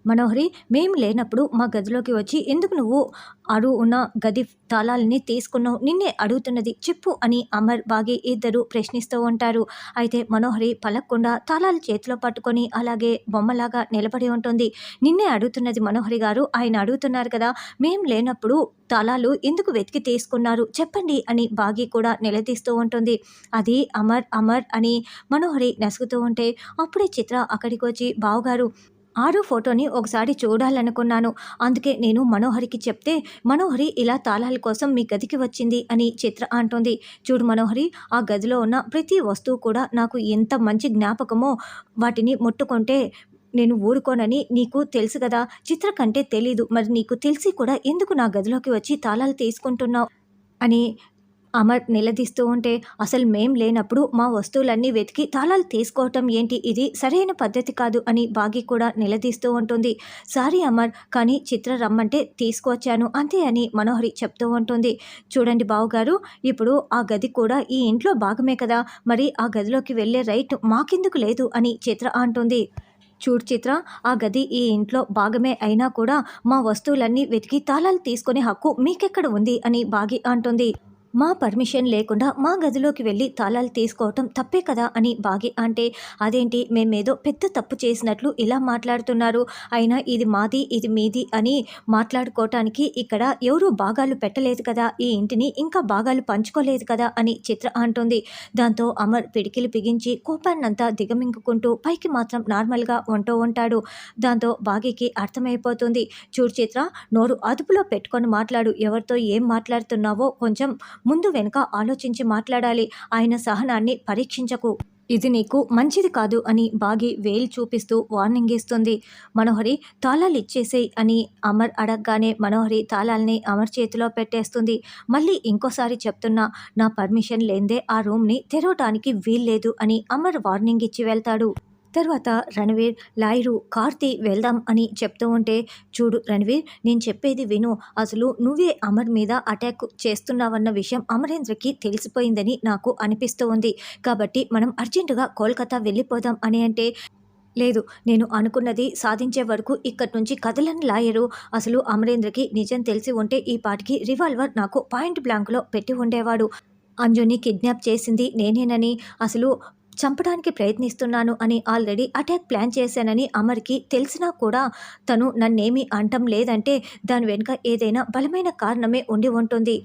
మనోహరి, మేము లేనప్పుడు మా గదిలోకి వచ్చి ఎందుకు నువ్వు ఉన్న గది తాళాలని తీసుకున్నావు? నిన్నే అడుగుతున్నది చెప్పు అని అమర్, బాగి ఇద్దరు ప్రశ్నిస్తూ ఉంటారు. అయితే మనోహరి పలక్కుండా తాళాలు చేతిలో పట్టుకొని అలాగే బొమ్మలాగా నిలబడి ఉంటుంది. నిన్నే అడుగుతున్నది మనోహరి గారు, ఆయన అడుగుతున్నారు కదా, మేము లేనప్పుడు తాళాలు ఎందుకు వెతికి తీసుకున్నారు చెప్పండి అని బాగి కూడా నిలదీస్తూ ఉంటుంది. అది అమర్ అమర్ అని మనోహరి నసుగుతూ ఉంటే అప్పుడే చిత్ర అక్కడికి వచ్చి, బావగారు, ఆరు ఫోటోని ఒకసారి చూడాలనుకున్నాను. అందుకే నేను మనోహరికి చెప్తే మనోహరి ఇలా తాళాల కోసం మీ గదికి వచ్చింది అని చిత్ర అంటుంది. చూడు మనోహరి, ఆ గదిలో ఉన్న ప్రతి వస్తువు కూడా నాకు ఎంత మంచి జ్ఞాపకమో, వాటిని ముట్టుకుంటే నేను ఊరుకోనని నీకు తెలుసు కదా. చిత్ర కంటే తెలీదు, మరి నీకు తెలిసి కూడా ఎందుకు నా గదిలోకి వచ్చి తాళాలు తీసుకుంటున్నావు అని అమర్ నిలదీస్తూ ఉంటే, అసలు మేం లేనప్పుడు మా వస్తువులన్నీ వెతికి తాళాలు తీసుకోవటం ఏంటి? ఇది సరైన పద్ధతి కాదు అని బాగి కూడా నిలదీస్తూ ఉంటుంది. సారీ అమర్, కానీ చిత్ర రమ్మంటే తీసుకువచ్చాను అంతే అని మనోహరి చెప్తూ ఉంటుంది. చూడండి బావగారు, ఇప్పుడు ఆ గది కూడా ఈ ఇంట్లో భాగమే కదా, మరి ఆ గదిలోకి వెళ్ళే రైట్ మాకెందుకు లేదు అని చిత్ర అంటుంది. చూడు చిత్ర, ఆ గది ఈ ఇంట్లో భాగమే అయినా కూడా మా వస్తువులన్నీ వెతికి తాళాలు తీసుకునే హక్కు మీకెక్కడ ఉంది అని బాగి అంటుంది. మా పర్మిషన్ లేకుండా మా గదిలోకి వెళ్ళి తాళాలు తీసుకోవటం తప్పే కదా అని బాగి అంటే, అదేంటి మేమేదో పెద్ద తప్పు చేసినట్లు ఇలా మాట్లాడుతున్నారు, అయినా ఇది మాది ఇది మీది అని మాట్లాడుకోవటానికి ఇక్కడ ఎవరూ భాగాలు పెట్టలేదు కదా, ఈ ఇంటిని ఇంకా భాగాలు పంచుకోలేదు కదా అని చిత్ర అంటుంది. దాంతో అమర్ పిడికిలు బిగించి కోపాన్నంతా దిగమింగుకుంటూ పైకి మాత్రం నార్మల్గా ఉంటూ ఉంటాడు. దాంతో బాగికి అర్థమైపోతుంది. చూడు చిత్ర, నోరు అదుపులో పెట్టుకొని మాట్లాడు, ఎవరితో ఏం మాట్లాడుతున్నావో కొంచెం ముందు వెనుక ఆలోచించి మాట్లాడాలి, ఆయన సహనాన్ని పరీక్షించకు, ఇది నీకు మంచిది కాదు అని బాగి వేలు చూపిస్తూ వార్నింగ్ ఇస్తుంది. మనోహరి, తాళాలు ఇచ్చేసేయ్ అని అమర్ అడగగానే మనోహరి తాళాల్ని అమర్ చేతిలో పెట్టేస్తుంది. మళ్ళీ ఇంకోసారి చెప్తున్నా, నా పర్మిషన్ లేందే ఆ రూమ్ని తెరవటానికి వీల్లేదు అని అమర్ వార్నింగ్ ఇచ్చి వెళ్తాడు. తర్వాత రణవీర్, లాయరు, కార్తీ వెళ్దాం అని చెప్తూ ఉంటే, చూడు రణవీర్, నేను చెప్పేది విను, అసలు నువ్వే అమర్ మీద అటాక్ చేస్తున్నావన్న విషయం అమరేంద్రకి తెలిసిపోయిందని నాకు అనిపిస్తూ ఉంది, కాబట్టి మనం అర్జెంటుగా కోల్కతా వెళ్ళిపోదాం అని అంటే, లేదు, నేను అనుకున్నది సాధించే వరకు ఇక్కడి నుంచి కదలని లాయరు, అసలు అమరేంద్రకి నిజం తెలిసి ఉంటే ఈ పాటికి రివాల్వర్ నాకు పాయింట్ బ్లాంక్లో పెట్టి ఉండేవాడు, అంజుని కిడ్నాప్ చేసింది నేనేనని, అసలు చంపడానికి ప్రయత్నిస్తున్నాను అని ఆల్రెడీ అటాక్ ప్లాన్ చేశానని అమర్కి తెలిసినా కూడా తను నన్నేమీ అంటం లేదంటే దాని వెనుక ఏదైనా బలమైన కారణమే ఉండి ఉంటుంది.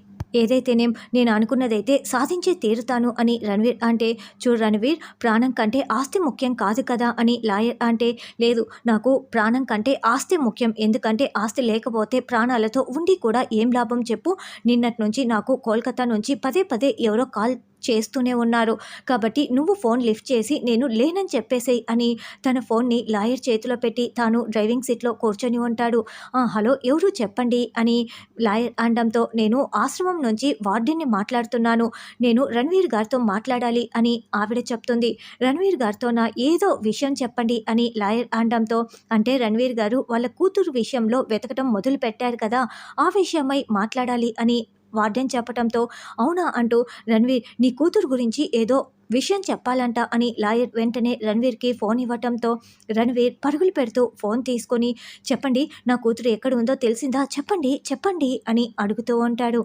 ఏదైతేనేం నేను అనుకున్నదైతే సాధించే తీరుతాను అని రణవీర్ అంటే, చూడు రణవీర్, ప్రాణం కంటే ఆస్తి ముఖ్యం కాదు కదా అని లాయర్ అంటే, లేదు, నాకు ప్రాణం కంటే ఆస్తి ముఖ్యం, ఎందుకంటే ఆస్తి లేకపోతే ప్రాణాలతో ఉండి కూడా ఏం లాభం చెప్పు, నిన్నటి నుంచి నాకు కోల్కతా నుంచి పదే పదే ఎవరో కాల్ చేస్తూనే ఉన్నారు, కాబట్టి నువ్వు ఫోన్ లిఫ్ట్ చేసి నేను లేనని చెప్పేసేయ్ అని తన ఫోన్ని లాయర్ చేతిలో పెట్టి తాను డ్రైవింగ్ సీట్లో కూర్చొని ఉంటాడు. హలో, ఎవరు చెప్పండి అని లాయర్ అనడంతో, నేను ఆశ్రమం నుంచి వార్డెన్ని మాట్లాడుతున్నాను, నేను రణవీర్ గారితో మాట్లాడాలి అని ఆవిడ చెప్తుంది. రణవీర్ గారితో నా ఏదో విషయం చెప్పండి అని లాయర్ అనడంతో, అంటే రణవీర్ గారు వాళ్ళ కూతురు విషయంలో వెతకటం మొదలు పెట్టారు కదా, ఆ విషయమై మాట్లాడాలి అని వార్డెన్ చెప్పటంతో, అవునా అంటూ, రణవీర్, నీ కూతురు గురించి ఏదో విషయం చెప్పాలంట అని లాయర్ వెంటనే రణవీర్కి ఫోన్ ఇవ్వటంతో రణవీర్ పరుగులు పెడుతూ ఫోన్ తీసుకొని, చెప్పండి, నా కూతురు ఎక్కడ ఉందో తెలిసిందా, చెప్పండి చెప్పండి అని అడుగుతూ ఉంటాడు.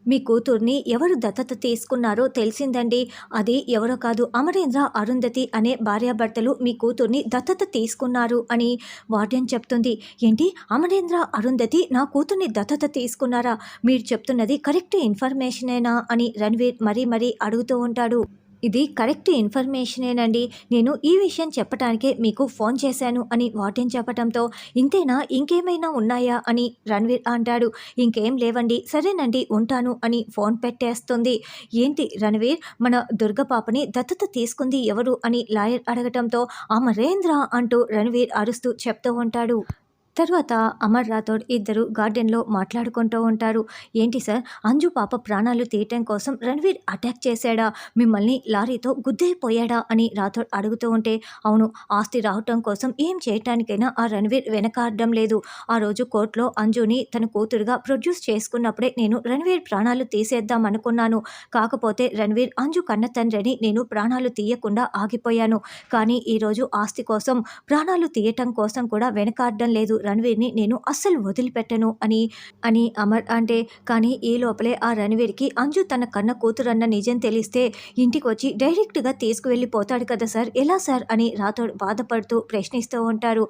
మీ కూతుర్ని ఎవరు దత్తత తీసుకున్నారో తెలిసిందండి, అది ఎవరో కాదు, అమరేంద్ర, అరుంధతి అనే భార్యాభర్తలు మీ కూతుర్ని దత్తత తీసుకున్నారు అని వార్డెన్ చెప్తుంది. ఏంటి, అమరేంద్ర, అరుంధతి నా కూతుర్ని దత్తత తీసుకున్నారా, మీరు చెప్తున్నది కరెక్ట్ ఇన్ఫర్మేషనేనా అని రణవీర్ మరీ మరీ అడుగుతూ ఉంటాడు. ఇది కరెక్ట్ ఇన్ఫర్మేషనేనండి, నేను ఈ విషయం చెప్పటానికే మీకు ఫోన్ చేశాను అని వార్డెన్ చెప్పటంతో, ఇంతేనా, ఇంకేమైనా ఉన్నాయా అని రణవీర్ అంటాడు. ఇంకేం లేవండి, సరేనండి ఉంటాను అని ఫోన్ పెట్టేస్తుంది. ఏంటి రణవీర్, మన దుర్గ పాపని దత్తత తీసుకుంది ఎవరు అని లాయర్ అడగటంతో, అమరేంద్ర అంటూ రణవీర్ అరుస్తూ చెప్తూ ఉంటాడు. తర్వాత అమర్ రాథోడ్ ఇద్దరు గార్డెన్‌లో మాట్లాడుకుంటూ ఉంటారు. "ఏంటి సార్, అంజు పాప ప్రాణాలు తీయటం కోసం రణ్వీర్ అటాక్ చేశాడా? మిమ్మల్ని లారీతో గుద్దేయపోయాడా?" అని రాథోడ్ అడుగుతూ ఉంటే, "అవును, ఆస్తి రావటం కోసం ఏం చేయటానికైనా ఆ రణ్వీర్ వెనకాడడం లేదు. ఆ రోజు కోర్టులో అంజుని తన కూతురుగా ప్రొడ్యూస్ చేసుకున్నప్పుడే నేను రణ్వీర్ ప్రాణాలు తీసేద్దాం అనుకున్నాను. కాకపోతే రణ్వీర్ అంజు కన్న తండ్రని నేను ప్రాణాలు తీయకుండా ఆగిపోయాను. కానీ ఈరోజు ఆస్తి కోసం, ప్రాణాలు తీయటం కోసం కూడా వెనకాడడం లేదు. రణ్వీర్‌ని నేను అస్సలు వదిలిపెట్టను" అని అమర్ అంటే, కానీ ఈ లోపలే ఆ రణ్వీర్‌కి అంజు తన కన్న కూతురన్న నిజం తెలిస్తే ఇంటికొచ్చి డైరెక్ట్‌గా తీసుకువెళ్ళిపోతాడు కదా సార్! ఎలా సార్ అని రాథోడ్ బాధపడుతూ ప్రశ్నిస్తూ ఉంటారు.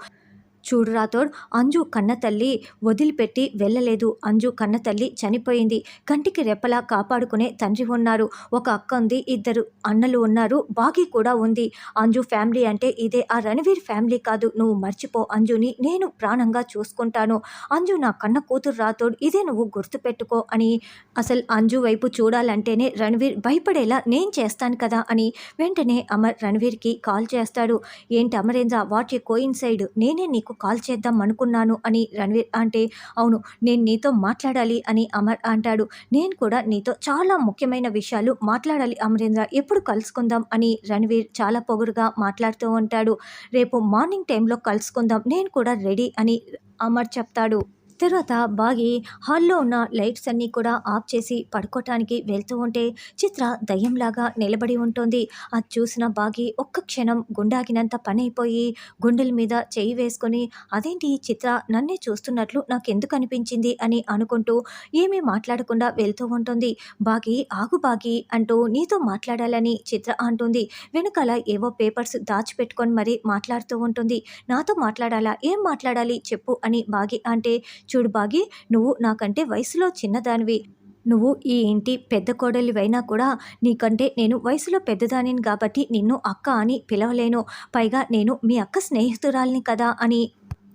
"చూడు రాథోడ్, అంజు కన్నతల్లి వదిలిపెట్టి వెళ్ళలేదు. అంజు కన్నతల్లి చనిపోయింది. కంటికి రెప్పలా కాపాడుకునే తండ్రి ఉన్నారు. ఒక అక్క ఉంది. ఇద్దరు అన్నలు ఉన్నారు. బాగీ కూడా ఉంది. అంజు ఫ్యామిలీ అంటే ఇదే. ఆ రణవీర్ ఫ్యామిలీ కాదు. నువ్వు మర్చిపో. అంజుని నేను ప్రాణంగా చూసుకుంటాను. అంజు నా కన్న కూతురు రాథోడ్. ఇదే నువ్వు గుర్తుపెట్టుకో" అని, అసలు అంజు వైపు చూడాలంటేనే రణ్వీర్ భయపడేలా నేను చేస్తాను కదా అని వెంటనే అమర్ రణ్వీర్‌కి కాల్ చేస్తాడు. "ఏంటి అమరేంద్ర, వాట్ ఏ కోయిన్సైడ్, నేనే నీకు కాల్ చేద్దాం అనుకున్నాను" అని రణ్వీర్ అంటే, "అవును, నేను నీతో మాట్లాడాలి" అని అమర్ అంటాడు. "నేను కూడా నీతో చాలా ముఖ్యమైన విషయాలు మాట్లాడాలి అమరేంద్ర, ఎప్పుడు కలుసుకుందాం" అని రణ్వీర్ చాలా పొగరుగా మాట్లాడుతూ ఉంటాడు. "రేపు మార్నింగ్ టైంలో కలుసుకుందాం, నేను కూడా రెడీ" అని అమర్ చెప్తాడు. తర్వాత బాగి హాల్‌లో ఉన్న లైట్స్ అన్నీ కూడా ఆఫ్ చేసి పడుకోటానికి వెళ్తూ ఉంటే చిత్ర దయ్యంలాగా నిలబడి ఉంటుంది. అది చూసిన బాగి ఒక్క క్షణం గుండాగినంత పనైపోయి గుండెల మీద చెయ్యి వేసుకొని, "అదేంటి చిత్ర నన్నే చూస్తున్నట్లు నాకెందుకు అనిపించింది" అని అనుకుంటూ ఏమీ మాట్లాడకుండా వెళ్తూ ఉంటుంది. "బాగి, ఆగు బాగి" అంటూ నీతో మాట్లాడాలని చిత్ర అంటుంది. వెనకాల ఏవో పేపర్స్ దాచిపెట్టుకొని మరీ మాట్లాడుతూ ఉంటుంది. "నాతో మాట్లాడాలా? ఏం మాట్లాడాలి చెప్పు" అని బాగి అంటే, "చూడు బాగి, నువ్వు నాకంటే వయసులో చిన్నదానివి. నువ్వు ఈ ఇంటి పెద్ద కోడలివైనా కూడా నీకంటే నేను వయసులో పెద్దదానిని కాబట్టి నిన్ను అక్క అని పిలవలేను. పైగా నేను మీ అక్క స్నేహితురాలిని కదా" అని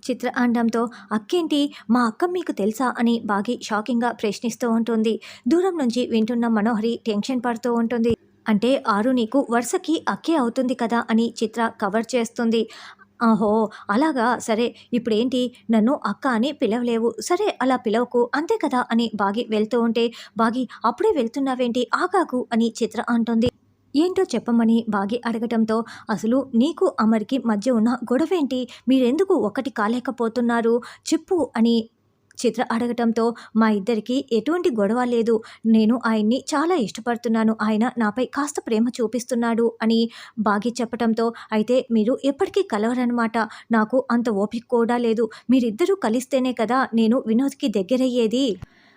చిత్ర అనడంతో, "అక్కేంటి, మా అక్క మీకు తెలుసా?" అని బాగి షాకింగ్‌గా ప్రశ్నిస్తూ ఉంటుంది. దూరం నుంచి వింటున్న మనోహరి టెన్షన్ పడుతూ ఉంటుంది. "అంటే ఆరు నీకు వరుసకి అక్కే అవుతుంది కదా" అని చిత్ర కవర్ చేస్తుంది. "ఆహో! అలాగా, సరే, ఇప్పుడేంటి, నన్ను అక్క అని పిలవలేవు. సరే, అలా పిలవకు, అంతే కదా" అని బాగి వెళ్తూ ఉంటే, "బాగి, అప్పుడే వెళ్తున్నావేంటి, ఆగాగు" అని చిత్ర అంటుంది. ఏంటో చెప్పమని బాగి అడగటంతో, "అసలు నీకు అమర్‌కి మధ్య ఉన్న గొడవేంటి? మీరెందుకు ఒకటి కాలేకపోతున్నారు చెప్పు" అని చిత్ర అడగటంతో, "మా ఇద్దరికీ ఎటువంటి గొడవ లేదు. నేను ఆయన్ని చాలా ఇష్టపడుతున్నాను. ఆయన నాపై కాస్త ప్రేమ చూపిస్తున్నాడు" అని బాగి చెప్పటంతో, "అయితే మీరు ఎప్పటికీ కలవరనమాట. నాకు అంత ఓపిక కూడా లేదు. మీరిద్దరూ కలిస్తేనే కదా నేను వినోద్‌కి దగ్గరయ్యేది"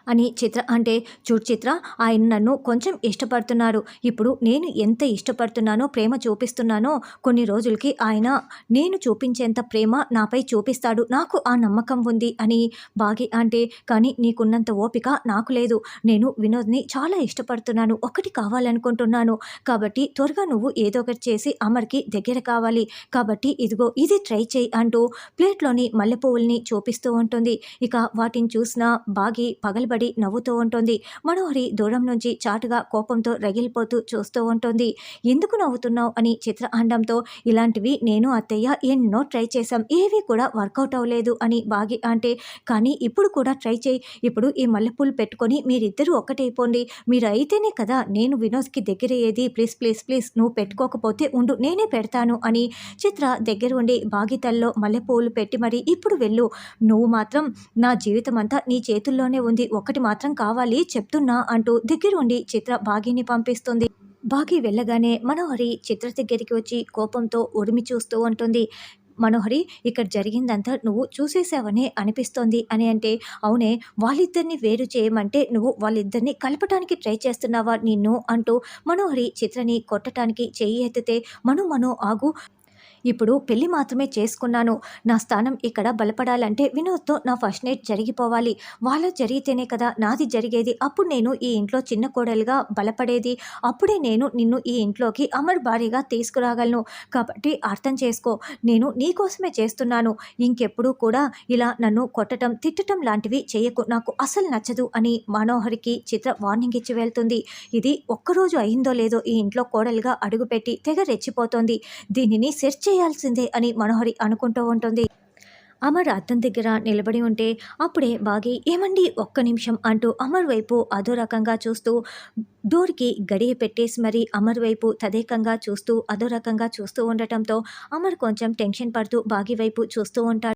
అని చిత్ర అంటే, "చూడు చిత్ర, ఆయన నన్ను కొంచెం ఇష్టపడుతున్నారు. ఇప్పుడు నేను ఎంత ఇష్టపడుతున్నానో, ప్రేమ చూపిస్తున్నానో, కొన్ని రోజులకి ఆయన నేను చూపించేంత ప్రేమ నాపై చూపిస్తాడు. నాకు ఆ నమ్మకం ఉంది" అని బాగి అంటే, "కానీ నీకున్నంత ఓపిక నాకు లేదు. నేను వినోద్‌ని చాలా ఇష్టపడుతున్నాను. ఒకటి కావాలనుకుంటున్నాను. కాబట్టి త్వరగా నువ్వు ఏదో ఒకటి చేసి అమర్‌కి దగ్గర కావాలి. కాబట్టి ఇదిగో ఇది ట్రై చెయ్యి" అంటూ ప్లేట్‌లోని మల్లెపువ్వుల్ని చూపిస్తూ ఉంటుంది. ఇక వాటిని చూసిన బాగి పగలబడి నవ్వుతూ ఉంటుంది. మనోహరి దూరం నుంచి చాటుగా కోపంతో రగిలిపోతూ చూస్తూ ఉంటుంది. "ఎందుకు నవ్వుతున్నావు" అని చిత్ర అనడంతో, "ఇలాంటివి నేను అత్తయ్య ఎన్నో ట్రై చేశాం. ఏవి కూడా వర్కౌట్ అవ్వలేదు" అని బాగి అంటే, "కానీ ఇప్పుడు కూడా ట్రై చేయి. ఇప్పుడు ఈ మల్లెపూలు పెట్టుకొని మీరిద్దరూ ఒక్కటైపోండి. మీరు అయితేనే కదా నేను వినోద్‌కి దగ్గరయ్యేది. ప్లీజ్ ప్లీజ్ ప్లీజ్, నువ్వు పెట్టుకోకపోతే ఉండు, నేనే పెడతాను" అని చిత్ర దగ్గర ఉండి బాగి తలలో మల్లెపూలు పెట్టి మరి, "ఇప్పుడు వెళ్ళు. నువ్వు మాత్రం నా జీవితమంతా నీ చేతుల్లోనే ఉంది. ఒక్కటి మాత్రం కావాలి చెప్తున్నా" అంటూ దగ్గరుండి చిత్ర బాగిని పంపిస్తుంది. బాగి వెళ్ళగానే మనోహరి చిత్ర దగ్గరికి వచ్చి కోపంతో ఉరిమి చూస్తూ ఉంటుంది. "మనోహరి, ఇక్కడ జరిగిందంతా నువ్వు చూసేసావనే అనిపిస్తోంది" అని అంటే, "అవునే, వాళ్ళిద్దరిని వేరు చేయమంటే నువ్వు వాళ్ళిద్దరిని కలపటానికి ట్రై చేస్తున్నావా నిన్ను" అంటూ మనోహరి చిత్రని కొట్టటానికి చెయ్యి ఎత్తితే, "మను ఆగు. ఇప్పుడు పెళ్లి మాత్రమే చేసుకున్నాను. నా స్థానం ఇక్కడ బలపడాలంటే వినోద్‌తో నా ఫస్ట్ నైట్ జరిగిపోవాలి. వాళ్ళది జరిగితేనే కదా నాది జరిగేది. అప్పుడు నేను ఈ ఇంట్లో చిన్న కోడలుగా బలపడేది. అప్పుడే నేను నిన్ను ఈ ఇంట్లోకి అమర్ భార్యగా తీసుకురాగలను. కాబట్టి అర్థం చేసుకో. నేను నీ కోసమే చేస్తున్నాను. ఇంకెప్పుడూ కూడా ఇలా నన్ను కొట్టటం, తిట్టటం లాంటివి చేయకు. నాకు అస్సలు నచ్చదు" అని మనోహరికి చిత్ర వార్నింగ్ ఇచ్చి వెళ్తుంది. ఇది ఒక్కరోజు అయిందో లేదో ఈ ఇంట్లో కోడలుగా అడుగుపెట్టి తెగ రెచ్చిపోతోంది. దీనిని సెర్చ్ చేయాల్సిందే అని మనోహరి అనుకుంటూ ఉంటుంది. అమర్ అద్దం దగ్గర నిలబడి ఉంటే అప్పుడే బాగి ఏమండి ఒక్క నిమిషం అంటూ అమర్ వైపు అదో రకంగా చూస్తూ డోర్కి గడియ పెట్టేసి మరి అమర్ వైపు తదేకంగా చూస్తూ అదో రకంగా చూస్తూ ఉండటంతో అమర్ కొంచెం టెన్షన్ పడుతూ బాగి వైపు చూస్తూ ఉంటాడు.